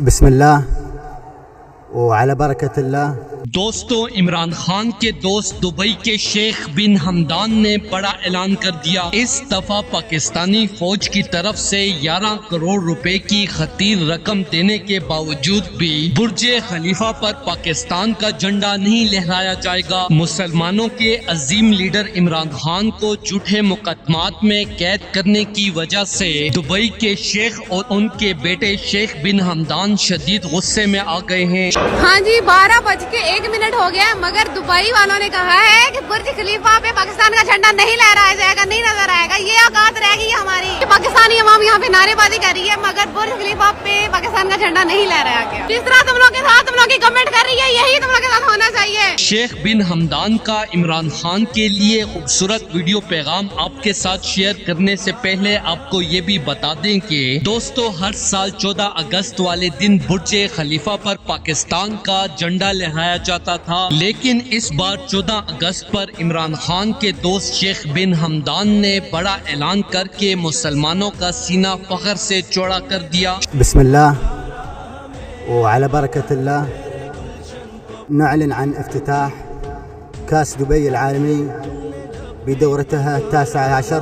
بسم الله وعلى بركة الله۔ دوستو، عمران خان کے دوست دبئی کے شیخ بن حمدان نے بڑا اعلان کر دیا۔ اس دفعہ پاکستانی فوج کی طرف سے 11 کروڑ روپے کی خطیر رقم دینے کے باوجود بھی برج خلیفہ پر پاکستان کا جھنڈا نہیں لہرایا جائے گا۔ مسلمانوں کے عظیم لیڈر عمران خان کو جھوٹے مقدمات میں قید کرنے کی وجہ سے دبئی کے شیخ اور ان کے بیٹے شیخ بن حمدان شدید غصے میں آ گئے ہیں۔ ہاں جی، 12:01 ہو گیا، مگر دبئی والوں نے کہا ہے کہ برج خلیفہ پہ پاکستان کا جھنڈا نہیں لہرایا جائے گا، نہیں نظر آئے گا۔ یہ اوقات رہ گئی ہماری۔ پاکستانی عوام یہاں پہ نعرے بازی کر رہی ہے، مگر برج خلیفہ پہ پاکستان کا جھنڈا نہیں لہرایا گیا۔ جس طرح تم لوگ کے ساتھ تم لوگ کی کمنٹ کر رہی ہے، یہی تم لوگ کے ساتھ ہونا چاہیے۔ شیخ بن حمدان کا عمران خان کے لیے خوبصورت ویڈیو پیغام آپ کے ساتھ شیئر کرنے سے پہلے آپ کو یہ بھی بتا دیں کہ دوستو، ہر سال 14 اگست والے دن برج خلیفہ پر پاکستان کا جھنڈا لہرایا جاتا تھا، لیکن اس بار 14 اگست پر عمران خان کے دوست شیخ بن حمدان نے بڑا اعلان کر کے مسلمانوں کا سینہ فخر سے چوڑا کر دیا۔ بسم الله وعلى بركة الله نعلن عن افتتاح كأس دبي العالمي بدورتها ال19۔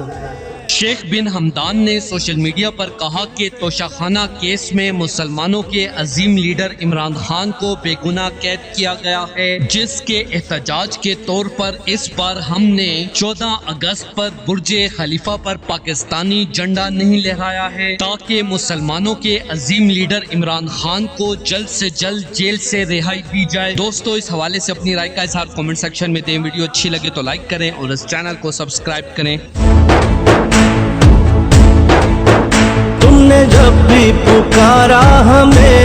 شیخ بن حمدان نے سوشل میڈیا پر کہا کہ توشاخانہ کیس میں مسلمانوں کے عظیم لیڈر عمران خان کو بے گناہ قید کیا گیا ہے، جس کے احتجاج کے طور پر اس بار ہم نے 14 اگست پر برج خلیفہ پر پاکستانی جھنڈا نہیں لہرایا ہے تاکہ مسلمانوں کے عظیم لیڈر عمران خان کو جلد سے جلد جیل سے رہائی دی جائے۔ دوستو، اس حوالے سے اپنی رائے کا اظہار کامنٹ سیکشن میں دیں۔ ویڈیو اچھی لگے تو لائک کریں اور اس چینل کو سبسکرائب کریں۔ تم نے جب بھی پکارا ہمیں